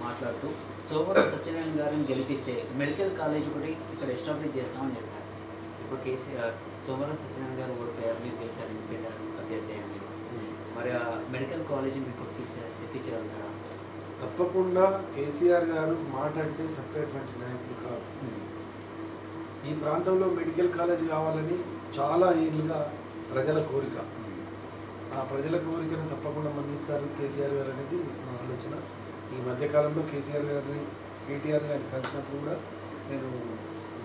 మాట్లాడుతూ సోమవారం సత్యనారాయణ గారిని గెలిపిస్తే మెడికల్ కాలేజ్ ఒకటి ఇక్కడ ఎస్టాబ్లిష్ చేస్తామని చెప్పారు. ఇప్పుడు కేసీఆర్ సోమవారం సత్యనారాయణ గారు ఓడిపోయారు, మీరు గెలిచారు అభ్యర్థి అయ్యారు. మరి ఆ మెడికల్ కాలేజీ మీకు తెప్పించారంటారా? తప్పకుండా కేసీఆర్ గారు మాట అంటే తప్పేటువంటి నాయకులు కాదు. ఈ ప్రాంతంలో మెడికల్ కాలేజ్ కావాలని చాలా ఏళ్ళుగా ప్రజల కోరిక. ఆ ప్రజల కోరికను తప్పకుండా మన్నిస్తారు కేసీఆర్ గారు అనేది మా ఆలోచన. ఈ మధ్యకాలంలో కేసీఆర్ గారిని కేటీఆర్ గారిని కలిసినప్పుడు కూడా నేను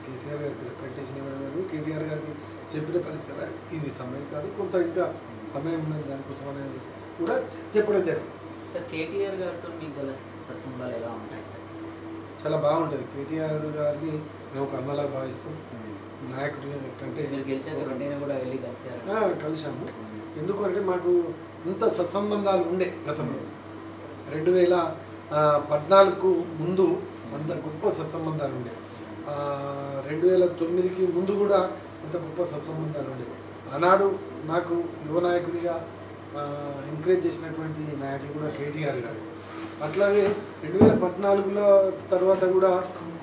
కేసీఆర్ గారికి రిప్రజెంటేషన్ ఇవ్వడం లేదు. కేటీఆర్ గారికి చెప్పిన పరిస్థితి ఇది సమయం కాదు, కొంత ఇంకా సమయం ఉన్నది, దానికోసం అనేది కూడా చెప్పడం జరిగింది. సార్, కేటీఆర్ గారితో మీకు గల సత్సంబాలు ఎలా ఉంటాయి సార్? చాలా బాగుంటుంది. కేటీఆర్ గారిని మేము ఒక అన్నలా భావిస్తాం. నాయకుడి కంటే కూడా వెళ్ళి కలిసాము. ఎందుకంటే మాకు ఇంత సత్సంబంధాలు ఉండే గతంలో 2014కు ముందు అంత గొప్ప సత్సంబంధాలు ఉండే, 2009కి ముందు కూడా అంత గొప్ప సత్సంబంధాలు ఉండే. ఆనాడు నాకు యువ నాయకుడిగా ఎంకరేజ్ చేసినటువంటి నాయకులు కూడా కేటీఆర్ గారు. అట్లాగే 2014లో తర్వాత కూడా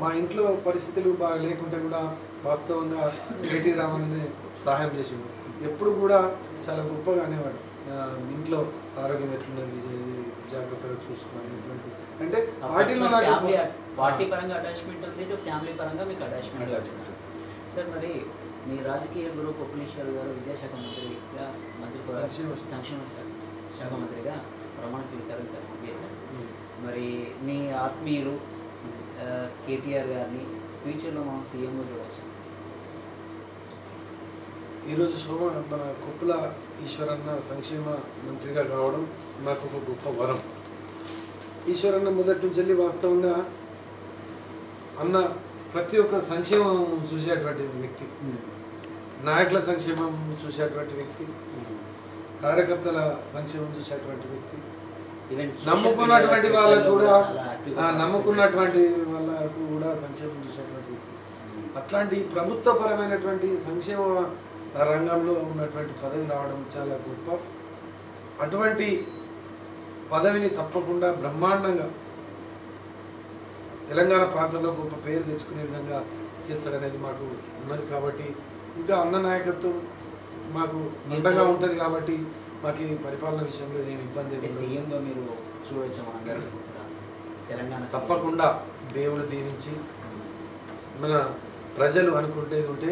మా ఇంట్లో పరిస్థితులు బాగా లేకుంటే కూడా వాస్తవంగా కేటీ రామన్నే సహాయం చేసిండు. ఎప్పుడు కూడా చాలా గొప్పగా అనేవాడు, ఇంట్లో ఆరోగ్యం ఎట్లున్నది జాగ్రత్తగా చూసుకున్నటువంటి. అంటే పార్టీలో పార్టీ పరంగా అటాచ్మెంట్ ఉంది, ఫ్యామిలీ పరంగా మీకు అటాచ్మెంట్. సార్, మరి మీ రాజకీయ గురువు కొప్పులీశ్వర్ గారు విద్యాశాఖ మంత్రిగా సంక్షేమ శాఖ మంత్రిగా ప్రమాణ స్వీకారం చేశారు. మరి మీ ఆత్మీయులు కేటీఆర్ గారిని ఫ్యూచర్లో మనం సీఎంగా చూడవచ్చు. ఈరోజు మన కొప్పుల ఈశ్వరన్న సంక్షేమ మంత్రిగా కావడం నాకు ఒక గొప్ప వరం. ఈశ్వరన్న మొదటి నుంచి వెళ్ళి వాస్తవంగా అన్న ప్రతి ఒక్క సంక్షేమం చూసేటువంటి వ్యక్తి, నాయకుల సంక్షేమం చూసేటువంటి వ్యక్తి, కార్యకర్తల సంక్షేమం చూసేటువంటి వ్యక్తి, నమ్ముకున్నటువంటి వాళ్ళకు కూడా సంక్షేమం చూసేటువంటి వ్యక్తి. అట్లాంటి ప్రభుత్వపరమైనటువంటి సంక్షేమ రంగంలో ఉన్నటువంటి పదవి రావడం చాలా గొప్ప. అటువంటి పదవిని తప్పకుండా బ్రహ్మాండంగా తెలంగాణ ప్రాంతంలో గొప్ప పేరు తెచ్చుకునే విధంగా చేస్తాడనేది మాకు ఉన్నది. కాబట్టి ఇంకా అన్న నాయకత్వం మాకు అండగా ఉంటుంది. కాబట్టి మాకు పరిపాలన విషయంలో ఏమి ఇబ్బంది సీఎంగా మీరు చూడవచ్చు. తెలంగాణ తప్పకుండా దేవుడు దీవించి మన ప్రజలు అనుకుంటేది ఉంటే,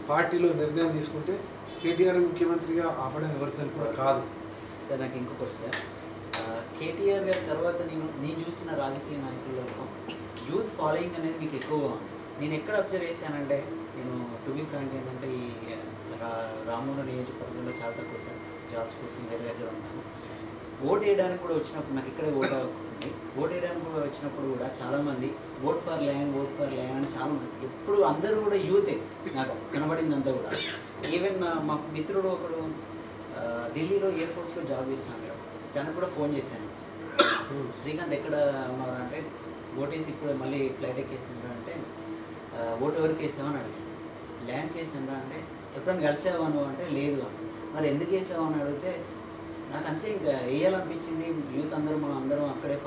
పార్టీలో నిర్ణయం తీసుకుంటే కేటీఆర్ ముఖ్యమంత్రిగా ఆపడం ఎవరితో కూడా కాదు. సార్, నాకు ఇంకొకటి సార్, కేటీఆర్ గారి తర్వాత నేను చూసిన రాజకీయ నాయకులలో యూత్ ఫాలోయింగ్ అనేది మీకు ఎక్కువగా ఉంది. నేను ఎక్కడ అబ్జర్వ్ చేశానంటే, నేను టు బి ఫ్రాంక్ ఏంటంటే ఈ రామూరు నియోజకవర్గంలో చాలా తక్కువ సార్ జాబ్స్ కోసం వేరే దగ్గర ఉన్నాను. ఓట్ వేయడానికి కూడా వచ్చినప్పుడు నాకు ఇక్కడే ఓట్ వేయడానికి కూడా వచ్చినప్పుడు కూడా చాలామంది ఓట్ ఫర్ ల్యాండ్ అని చాలామంది, ఎప్పుడు అందరూ కూడా యూతే నాకు కనబడిందంతా కూడా. ఈవెన్ మా మిత్రుడు ఒకడు ఢిల్లీలో ఎయిర్ ఫోర్స్లో జాబ్ చేస్తున్నాడు. తనకు కూడా ఫోన్ చేశాను, శ్రీకాంత్ ఎక్కడ ఉన్నారు అంటే, ఓటేసి ఇప్పుడు మళ్ళీ ఫ్లైట్ ఎక్కేసిండ్రా అంటే, ఓటు ఎవరికి వేసామని అడిగాను. ల్యాండ్కి వేసాండ్రా అంటే, ఎప్పుడైనా కలిసావా నువ్వు అంటే, లేదు అని. మరి ఎందుకు వేసావు అని అడిగితే, నాకు అంతే ఇంకా వేయాలనిపించింది. యూత్ మనం అందరం అక్కడే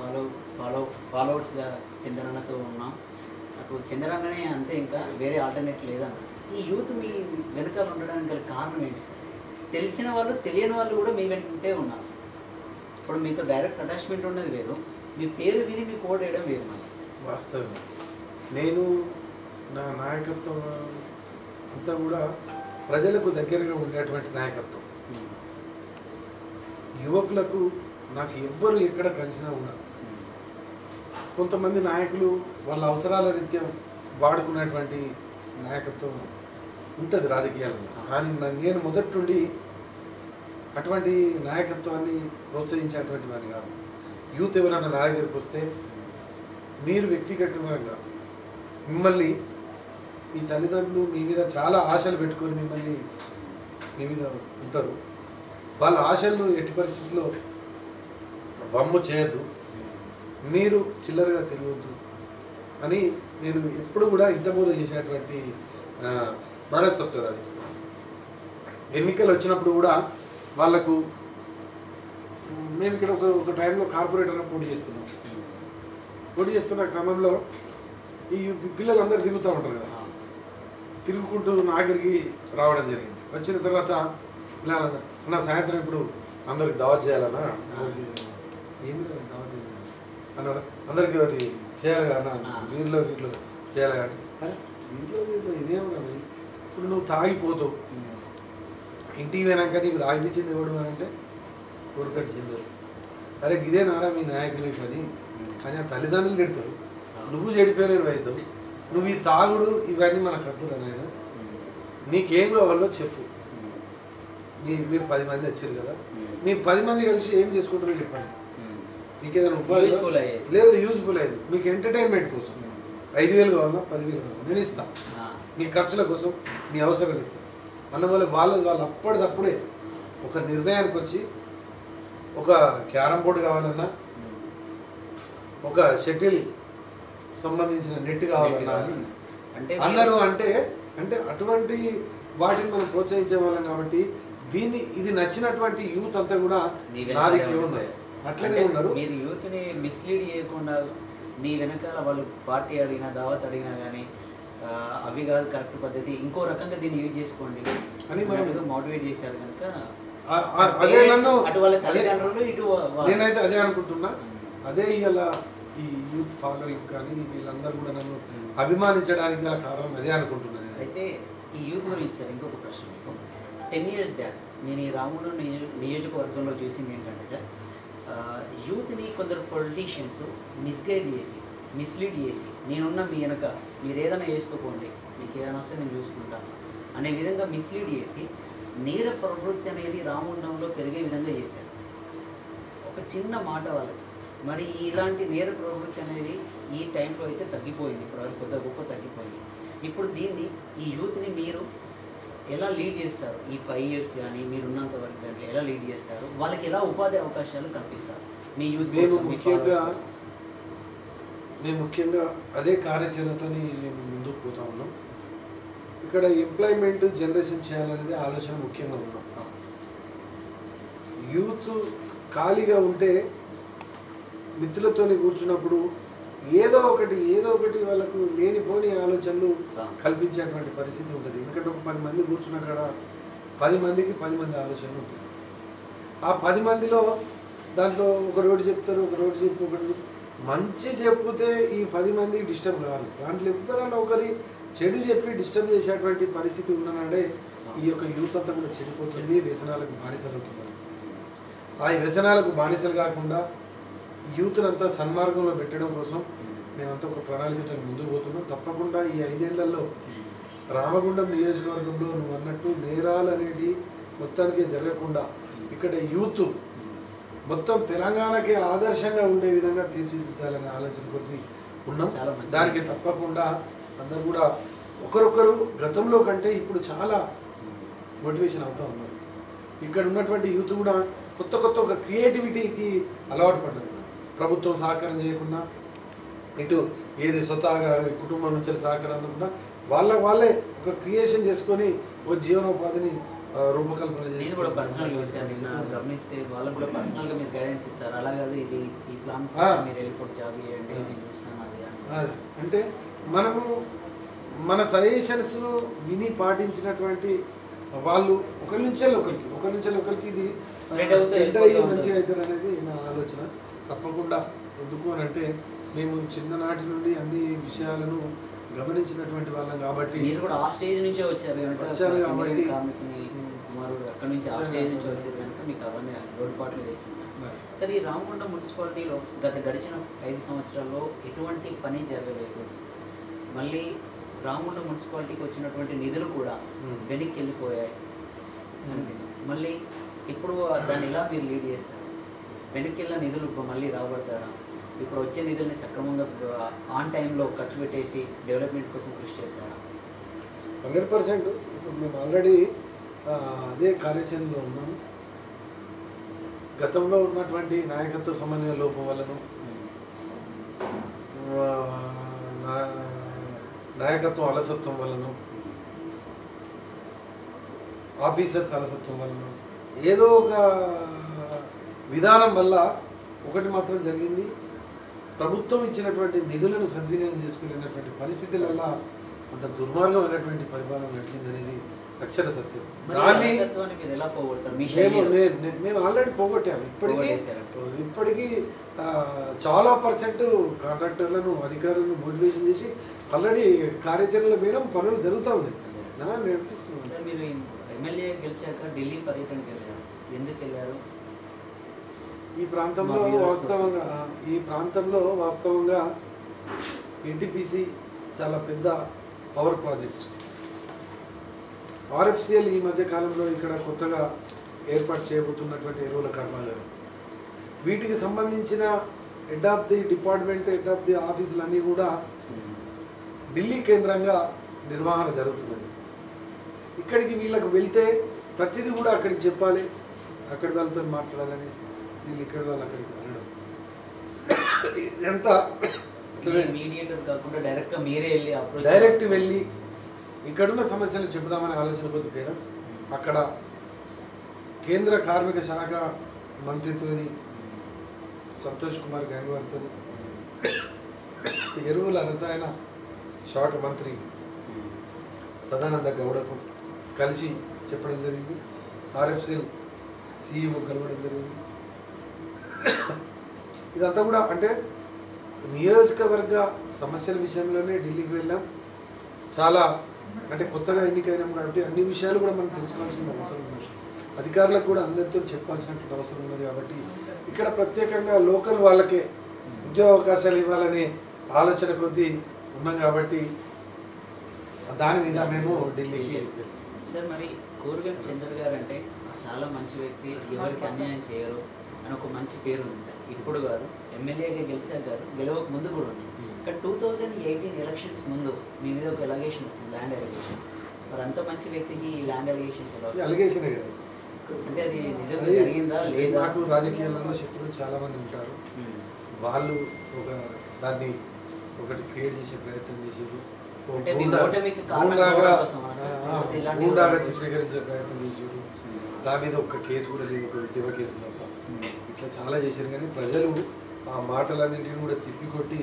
ఫాలోవర్స్గా చంద్రన్నతో ఉన్నాం. నాకు చంద్రన్ననే అంతే, ఇంకా వేరే ఆల్టర్నేట్ లేదన్న. ఈ యూత్ మీ వెనకాల ఉండడానికి గల కారణం ఏంటి సార్? తెలిసిన వాళ్ళు తెలియని వాళ్ళు కూడా మీ వెంటే ఉన్నారు. ఇప్పుడు మీతో డైరెక్ట్ అటాచ్మెంట్ ఉన్నది వేరు, మీ పేరు విని మీకు ఓట్ వేయడం వేరు. వాస్తవం. నేను నా నాయకత్వం అంతా కూడా ప్రజలకు దగ్గరగా ఉండేటువంటి నాయకత్వం. యువకులకు నాకు ఎవ్వరు ఎక్కడ కలిసినా కూడా కొంతమంది నాయకులు వాళ్ళ అవసరాల రీత్యా వాడుకునేటువంటి నాయకత్వం ఉంటుంది రాజకీయాలలో. కానీ నేను మొదటి నుండి అటువంటి నాయకత్వాన్ని ప్రోత్సహించేటువంటి వాడిని కాదు. యూత్ ఎవరైనా నా దగ్గరికి వస్తే మీరు వ్యక్తిగతంగా మిమ్మల్ని మీ తల్లిదండ్రులు మీ మీద చాలా ఆశలు పెట్టుకొని మీ మీద ఉంటారు. వాళ్ళ ఆశలను ఎట్టి పరిస్థితుల్లో వమ్ము చేయొద్దు, మీరు చిల్లరగా తిరగద్దు అని నేను ఎప్పుడు కూడా హితబోధ చేసేటువంటి మనస్తత్వం అది. ఎన్నికలు వచ్చినప్పుడు కూడా వాళ్ళకు మేము ఇక్కడ ఒక టైంలో కార్పొరేటర్గా పోటీ చేస్తున్న క్రమంలో ఈ పిల్లలందరూ తిరుగుతూ ఉంటారు కదా, తిరుగుకుంటూ నాగరికి రావడం జరిగింది. వచ్చిన తర్వాత పిల్లలందరూ అన్న సాయంత్రం ఇప్పుడు అందరికి దావత్ చేయాలన్నా, ఏమి దావత్ అన్నారు, అందరికీ ఒకటి చేయాలి అన్న, వీరిలో చేయాలి కానీ వీరిలో ఇదేమన్నా ఇప్పుడు నువ్వు తాగిపోతావు, ఇంటికి పోయినాక నీకు తాగిపించింది ఎవడు అని అంటే కోరికట్టు చెందారు. అరే ఇదే నారా మీ నాయకులు పని కానీ ఆ తల్లిదండ్రులు తిడతారు, నువ్వు చెడిపోయిన అవుతావు, నువ్వు ఈ తాగుడు ఇవన్నీ మనకు అద్దురా నాయన, నీకేం కావాలో చెప్పు. మీరు 10 మంది వచ్చారు కదా, మీ 10 మంది కలిసి ఏం చేసుకుంటారో చెప్పండి. మీకు ఏదైనా ఉపాధి లేదు, యూజ్ఫుల్ అయ్యేది మీకు ఎంటర్టైన్మెంట్ కోసం 5,000 కావాలా 10,000 కావాలా నేను ఇస్తాను, మీ ఖర్చుల కోసం మీ అవసరం ఇస్తాను అన్న వాళ్ళు అప్పటిదప్పుడే ఒక నిర్ణయానికి వచ్చి ఒక క్యారమ్ బోర్డు కావాలన్నా, ఒక షటిల్ సంబంధించిన నెట్ కావాలన్నా అని అన్నారు. అంటే అటువంటి వాటిని మనం ప్రోత్సహించే వాళ్ళం కాబట్టి ఇది నచ్చినటువంటి యూత్ అంతా కూడా అట్లనే ఉన్నారు. మీరు యూత్ని మిస్లీడ్ చేయకుండా మీ వెనకాల వాళ్ళు పార్టీ అడిగినా దావత్ అడిగినా కానీ అవి కాదు కరెక్ట్ పద్ధతి, ఇంకో రకంగా దీన్ని యూజ్ చేసుకోండి అని మనం మోటివేట్ చేశారు కనుక అటు వాళ్ళ తల్లిదండ్రులు ఇటు నేనైతే అదే అనుకుంటున్నా. అదే ఇలా ఈ యూత్ ఫాలోయింగ్ కానీ వీళ్ళందరూ కూడా నన్ను అభిమానించడానికి గల కారణం అదే అనుకుంటున్నాను. అయితే ఈ యూత్ గురించి సార్ ఇంకొక ప్రశ్న మీకు. 10 years బ్యాక్ నేను ఈ రాముడు నియోజకవర్గంలో చూసింది ఏంటంటే సార్, యూత్ని కొందరు పొలిటీషియన్స్ మిస్లీడ్ చేసి నేనున్న మీ వెనక మీరు ఏదైనా చేసుకోకండి, మీకు ఏదైనా వస్తే నేను చూసుకుంటాను అనే విధంగా మిస్లీడ్ చేసి నేర ప్రవృత్తి అనేది రామగుండంలో పెరిగే విధంగా చేశారు. ఒక చిన్న మాట వాళ్ళకి మరి ఇలాంటి నేర ప్రవృత్తి అనేది ఈ టైంలో అయితే తగ్గిపోయింది, ఇప్పటివరకు కొద్ది గొప్ప తగ్గిపోయింది. ఇప్పుడు దీన్ని ఈ యూత్ని మీరు ఎలా లీడ్ చేస్తారు? ఈ 5 years కానీ మీరున్నంత వరకు కానీ ఎలా లీడ్ చేస్తారు? వాళ్ళకి ఎలా ఉపాధి అవకాశాలు కల్పిస్తారు మీ యూత్? మేము ముఖ్యంగా అదే కార్యాచరణతో మేము ముందుకు పోతా ఉన్నాం. ఇక్కడ ఎంప్లాయ్మెంట్ జనరేషన్ చేయాలనేది ఆలోచన ముఖ్యంగా ఉన్నాం. యూత్ ఖాళీగా ఉంటే మిత్రులతో కూర్చున్నప్పుడు ఏదో ఒకటి వాళ్ళకు లేనిపోని ఆలోచనలు కల్పించేటువంటి పరిస్థితి ఉంటుంది. ఎందుకంటే ఒక 10 మంది కూర్చున్న కాడ 10 మందికి 10 మంది ఆలోచనలు ఉంటాయి. ఆ 10 మందిలో దాంట్లో ఒక రోడ్డు చెప్తారు, ఒకటి మంచి చెప్తే ఈ 10 మందికి డిస్టర్బ్ కాదు. దాంట్లో ఎవరైనా ఒకరి చెడు చెప్పి డిస్టర్బ్ చేసేటువంటి పరిస్థితి ఉన్ననాడే ఈ యొక్క యూత్ అంతా కూడా చెడిపోతుంది, వ్యసనాలకు బానిసలు అవుతున్నారు. ఆ వ్యసనాలకు బానిసలు కాకుండా యూత్నంతా సన్మార్గంలో పెట్టడం కోసం మేమంతా ఒక ప్రణాళికతో ముందుకు పోతున్నాం. తప్పకుండా ఈ 5 ఏళ్లలో రామగుండం నియోజకవర్గంలో నువ్వు అన్నట్టు నేరాలు అనేది మొత్తానికి జరగకుండా ఇక్కడ యూత్ మొత్తం తెలంగాణకే ఆదర్శంగా ఉండే విధంగా తీర్చిదిద్దాలనే ఆలోచన కొద్ది ఉన్నాం. దానికి తప్పకుండా అందరూ కూడా ఒకరొకరు గతంలో కంటే ఇప్పుడు చాలా మోటివేషన్ అవుతూ ఉన్నారు. ఇక్కడ ఉన్నటువంటి యూత్ కూడా కొత్త ఒక క్రియేటివిటీకి అలవాటు పడ్డారు. ప్రభుత్వం సహకారం చేయకుండా ఇటు ఏది స్వతహాగా కుటుంబం నుంచి సహకారం అందకుండా వాళ్ళే ఒక క్రియేషన్ చేసుకొని ఓ జీవనోపాధిని రూపకల్పన చేసి కూడా పర్సనల్ గమనిస్తే వాళ్ళకు కూడా పర్సనల్గా మీరు గైడెన్స్ ఇస్తారు. అలాగే ఇది ఈ ప్లాన్ మీరు వెళ్ళిపోయి జాబ్ చేయండి నేను చూస్తాను అది అంటే మనము మన సజెషన్స్ విని పాటించినటువంటి వాళ్ళు ఒకరి నుంచి ఒకరికి ఇది స్ప్రెడ్ అయ్యి మంచిగా అవుతారు అనేది నా ఆలోచన. తప్పకుండా ఎందుకు అని అంటే మేము చిన్ననాటి నుండి అన్ని విషయాలను గమనించినటువంటి వాళ్ళం కాబట్టి మీరు కూడా ఆ స్టేజ్ నుంచే వచ్చారు కనుక కాబట్టి కార్మికుని కుమారుడు అక్కడి నుంచి ఆ స్టేజ్ నుంచి వచ్చారు కనుక మీకు అవన్నీ లోటుపాట్లు తెలిసింది. సరే, ఈ రామగుండ మున్సిపాలిటీలో గడిచిన 5 సంవత్సరాల్లో ఎటువంటి పని జరగలేదు. మళ్ళీ రామగుండ మున్సిపాలిటీకి వచ్చినటువంటి నిధులు కూడా వెనక్కి వెళ్ళిపోయాయి. మళ్ళీ ఇప్పుడు దాన్ని ఎలా మీరు లీడ్ చేస్తారు? వెనక్కి వెళ్ళిన నిధులు ఇప్పుడు మళ్ళీ రాబడతారా? ఇప్పుడు వచ్చే నిధుల్ని సక్రమంగా ఆన్ టైంలో ఖర్చు పెట్టేసి డెవలప్మెంట్ కోసం కృషి చేస్తారా? 100%. ఇప్పుడు మేము ఆల్రెడీ అదే కార్యాచరణలో ఉన్నాము. గతంలో ఉన్నటువంటి నాయకత్వ సమన్వయ లోపం వలన, నాయకత్వం అలసత్వం వలన, ఆఫీసర్స్ అలసత్వం వలన, ఏదో ఒక విధానం వల్ల ఒకటి మాత్రం జరిగింది. ప్రభుత్వం ఇచ్చినటువంటి నిధులను సద్వినియోగం చేసుకునేటువంటి పరిస్థితుల వల్ల అంత దుర్మార్గమైనటువంటి పరిపాలన నడిచిందనేది అక్షర సత్యం. దాన్ని మేము ఆల్రెడీ పోగొట్టాము. ఇప్పటికీ చాలా % కాంట్రాక్టర్లను, అధికారులను మోటివేషన్ చేసి ఆల్రెడీ కార్యాచరణలో మేడం పనులు జరుగుతూ ఉన్నాయి. నేర్పిస్తున్నాం. సార్, మీరు ఎమ్మెల్యే గెలిచాక ఢిల్లీ పర్యటనకి వెళ్ళారు. ఎందుకు వెళ్ళారు? ఈ ప్రాంతంలో వాస్తవంగా ఎన్టీపీసీ చాలా పెద్ద పవర్ ప్రాజెక్ట్. ఆర్ఎఫ్సిఎల్ ఈ మధ్య కాలంలో ఇక్కడ కొత్తగా ఏర్పాటు చేయబోతున్నటువంటి ఎరువుల కర్మాగారం, వీటికి సంబంధించిన head of the department, head of the ఆఫీసులన్నీ కూడా ఢిల్లీ కేంద్రంగా నిర్వహణ జరుగుతున్నది. ఇక్కడికి వీళ్ళకు వెళ్తే ప్రతిదీ కూడా అక్కడికి చెప్పాలి, అక్కడి వాళ్ళతో మాట్లాడాలని, వీళ్ళు ఇక్కడ వాళ్ళు అక్కడికి వెళ్ళడం ఎంత మీడియేటర్ కాకుండా డైరెక్ట్ వెళ్ళి ఇక్కడున్న సమస్యలు చెబుదామనే ఆలోచన కొద్దిగా అక్కడ కేంద్ర కార్మిక శాఖ మంత్రితో, సంతోష్ కుమార్ గంగ్వార్తో, ఎరువుల రసాయన శాఖ మంత్రి సదానంద గౌడకు కలిసి చెప్పడం జరిగింది. ఆర్ఎఫ్సిఎల్ సిఇఓ కలవడం జరిగింది. ఇదంతా కూడా అంటే నియోజకవర్గ సమస్యల విషయంలోనే ఢిల్లీకి వెళ్ళాం. చాలా అంటే కొత్తగా ఎన్నికైనాం కాబట్టి అన్ని విషయాలు కూడా మనం తెలుసుకోవాల్సిన అవసరం ఉన్నది. అధికారులకు కూడా అందరితో చెప్పాల్సినటువంటి అవసరం ఉన్నది. కాబట్టి ఇక్కడ ప్రత్యేకంగా లోకల్ వాళ్ళకే ఉద్యోగ అవకాశాలు ఇవ్వాలనే ఆలోచన కొద్దీ ఉన్నాం కాబట్టి దాని మీద మేము ఢిల్లీకి వెళ్ళాం. సార్, మరి కోరుగంటి చంద్ర గారు అంటే చాలా మంచి వ్యక్తి, ఎవరికి అన్యాయం చేయరు అని ఒక మంచి పేరు ఉంది సార్. ఇప్పుడు కాదు, ఎమ్మెల్యేగా గెలిచాక కాదు, గెలవక ముందు కూడా ఉంది. కానీ 2018 ఎలక్షన్స్ ముందు మీ మీద ఒక ఎలిగేషన్ వచ్చింది, ల్యాండ్ ఎలిగేషన్స్. మరి అంత మంచి వ్యక్తికి ఈ ల్యాండ్ ఎలిగేషన్స్ అలిగేషనే కదా అంటే అది నిజంగా జరిగిందా లేదా? నాకు రాజకీయాలలో శత్రువులు చాలా మంది ఉంటారు. వాళ్ళు దాన్ని ఒకటి క్రియేట్ చేసే ప్రయత్నం చేసారు, గూండాగా చిత్రీకరించే ప్రయత్నం చేసారు. దాని మీద ఒక్క కేసు కూడా లేదు, ఒక ఉద్యమ కేసు తప్ప. ఇట్లా చాలా చేశారు. కానీ ప్రజలు ఆ మాటలన్నింటినీ కూడా తిప్పికొట్టి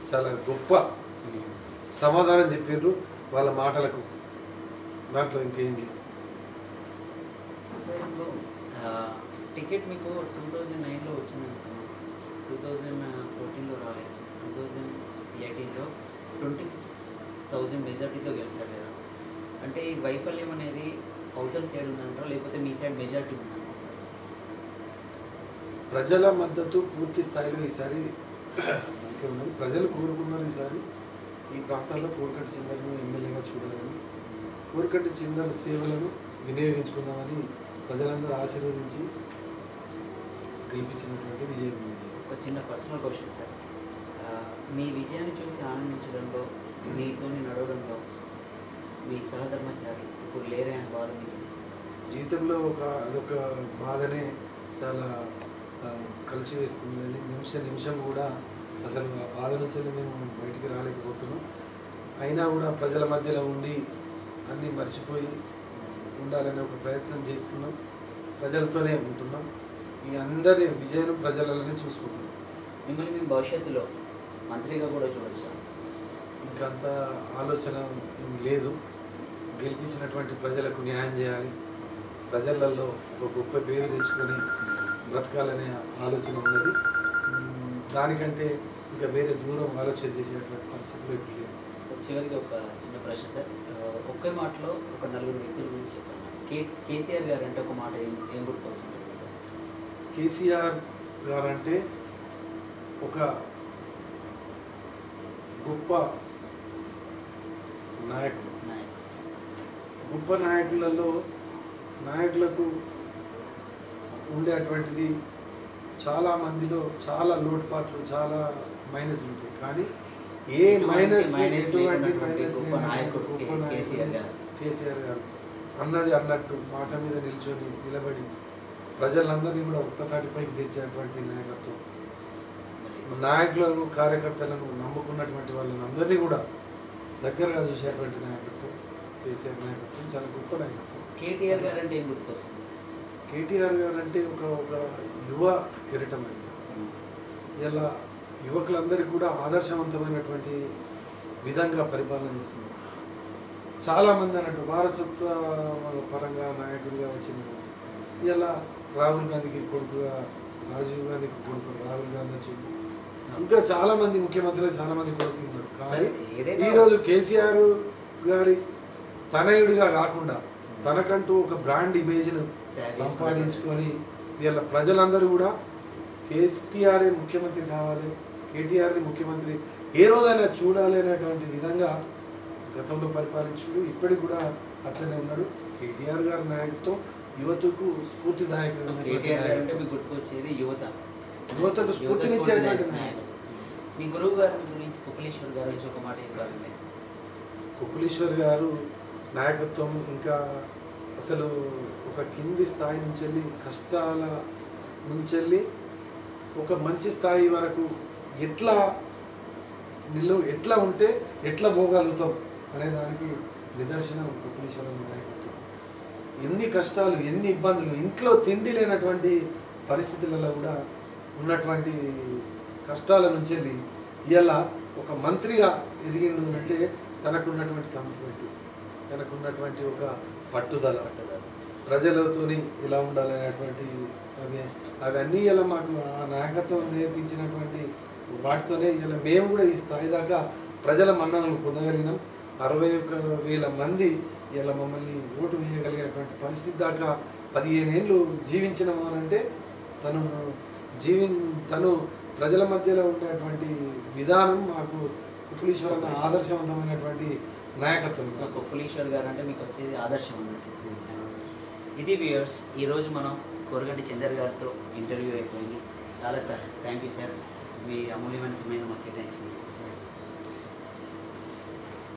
చాలా గొప్ప సమాధానం చెప్పారు వాళ్ళ మాటలకు. దాంట్లో ఇంకేం లేదు. టికెట్ మీకు 2009లో వచ్చింది అనుకున్నాను, 2014లో రాలేదు, 2018లో 26,000 మెజార్టీతో గెలిచారు కదా. అంటే ఈ వైఫల్యం అనేది అవతల సైడ్ ఉందంటారా, లేకపోతే మీ సైడ్ మెజార్టీ ఉందంటారా? ప్రజల మద్దతు పూర్తి స్థాయిలో ఈసారి మనకే ఉన్నది. ప్రజలు కోరుకున్నారు ఈసారి ఈ ప్రాంతాల్లో కోరుకంటి చిందర్ను ఎమ్మెల్యేగా చూడాలని, కోరుకంటి చిందర్ సేవలను వినియోగించుకుందామని ప్రజలందరూ ఆశీర్వదించి గెలిపించినటువంటి విజయం. ఒక చిన్న పర్సనల్ క్వశ్చన్ సార్, మీ విజయాన్ని చూసి ఆనందించడంలో, మీతోని నడవడంలో మీ సహధర్మచారి ఇప్పుడు లేరే అని బాధ జీవితంలో అదొక బాధనే చాలా కలిసి వేస్తుందని. నిమిషం కూడా అసలు ఆ బాధ నుంచి మేము బయటికి రాలేకపోతున్నాం. అయినా కూడా ప్రజల మధ్యలో ఉండి అన్నీ మర్చిపోయి ఉండాలనే ఒక ప్రయత్నం చేస్తున్నాం. ప్రజలతోనే ఉంటున్నాం. ఈ అందరి విజయం ప్రజలనే చూసుకుంటున్నాం. మిమ్మల్ని మేము భవిష్యత్తులో మంత్రిగా కూడా చూడొచ్చా? ఇంకంత ఆలోచన ఏం లేదు. గెలిపించినటువంటి ప్రజలకు న్యాయం చేయాలి, ప్రజలలో ఒక గొప్ప పేరు తెచ్చుకొని బ్రతకాలనే ఆలోచన ఉన్నది. దానికంటే ఇంకా వేరే దూరం ఆలోచన చేసేటువంటి పరిస్థితులు ఇప్పుడు లేవు. చివరికి ఒక చిన్న ప్రశ్న సార్, ఒకే మాటలో ఒక నలుగురు వ్యక్తుల గురించి చెప్పాను. కేసీఆర్ గారు అంటే ఒక మాట ఏం గుర్తుకొస్తుంది? కేసీఆర్ గారంటే ఒక గొప్ప నాయకుడు. గొప్ప నాయకులకు ఉండేటువంటిది చాలా మందిలో చాలా లోటుపాట్లు, చాలా మైనస్లు ఉంటాయి. కానీ ఏ మైనస్ ఎటువంటి మైనస్ కేసీఆర్ గారు అన్నది అన్నట్టు మాట మీద నిలబడి ప్రజలందరినీ కూడా ఒక్కతాటిపైకి తెచ్చేటువంటి నాయకత్వం, నాయకులను కార్యకర్తలను నమ్ముకున్నటువంటి వాళ్ళని అందరినీ కూడా దగ్గరగా చూసేటువంటి నాయకత్వం కేసీఆర్ నాయకత్వం. చాలా గొప్ప నాయకత్వం. కేటీఆర్ గారు అంటే ఏం గుర్తుకొస్తుంది? కేటీఆర్ గారు అంటే ఒక యువ కిరీటం అండి. ఇలా యువకులందరికీ కూడా ఆదర్శవంతమైనటువంటి విధంగా పరిపాలన చేస్తున్నారు. చాలామంది అన్నట్టు వారసత్వ పరంగా నాయకుడిగా వచ్చిన ఇలా రాహుల్ గాంధీకి కొడుకుగా రాజీవ్ గాంధీకి కొడుకు రాహుల్ గాంధీ వచ్చింది. ఇంకా చాలామంది ముఖ్యమంత్రులు చాలామంది కొడుకులు ఉన్నారు. కానీ ఈరోజు కేసీఆర్ గారి తనయుడిగా కాకుండా తనకంటూ ఒక బ్రాండ్ ఇమేజ్ను సంపాదించుకొని వీళ్ళ ప్రజలందరూ కూడా కేసీఆర్ఏ ముఖ్యమంత్రి కావాలి, కేటీఆర్ని ముఖ్యమంత్రి ఏ రోజైనా చూడాలి అనేటువంటి విధంగా గతంలో పరిపాలించుడు, ఇప్పటికి కూడా అట్లనే ఉన్నాడు. కేటీఆర్ గారి నాయకత్వం యువతకు స్ఫూర్తిదాయకమైనటువంటి గుర్తుకొచ్చేది యువతకు స్ఫూర్తినిచ్చేటువంటి నాయకత్వం. మీ గురువు గారి గురించి కొప్పులీశ్వర్ గారి గురించి ఒక మాట చెప్పాలండి. కొప్పులీశ్వర్ గారు నాయకత్వం ఇంకా అసలు ఒక కింది స్థాయి నుంచి వెళ్ళి కష్టాల నుంచి వెళ్ళి ఒక మంచి స్థాయి వరకు ఎట్లా ఉంటే ఎట్లా పోగలుగుతాం అనే దానికి నిదర్శనం కొప్పులీశ్వర నాయకత్వం. ఎన్ని కష్టాలు, ఎన్ని ఇబ్బందులు, ఇంట్లో తిండి లేనటువంటి పరిస్థితులలో కూడా ఉన్నటువంటి కష్టాల నుంచి వెళ్ళి ఇలా ఒక మంత్రిగా ఎదిగిండు అంటే తనకున్నటువంటి కమిట్మెంట్, తనకున్నటువంటి ఒక పట్టుదల, ప్రజలతోని ఇలా ఉండాలనేటువంటి అవన్నీ ఇలా మాకు ఆ నాయకత్వం నేర్పించినటువంటి వాటితోనే ఇలా మేము కూడా ఈ స్థాయి దాకా ప్రజల మన్ననలు పొందగలిగినాం. 61,000 మంది ఇలా మమ్మల్ని ఓటు వేయగలిగినటువంటి పరిస్థితి దాకా 15 ఏళ్ళు జీవించినాము అని అంటే తను ప్రజల మధ్యలో ఉండేటువంటి విధానం మాకు కొప్పులీశ్వర్ అన్న ఆదర్శవంతమైనటువంటి నాయకత్వం. సో కొప్పులీశ్వర్ గారు అంటే మీకు వచ్చేది ఆదర్శం అన్నట్టు. ఇది వ్యూయర్స్, ఈరోజు మనం కోరగంటి చందర్ గారితో ఇంటర్వ్యూ అయిపోయింది. చాలా థ్యాంక్ యూ సార్, మీ అమూల్యమైన సమయం మాకు కేటాయించింది.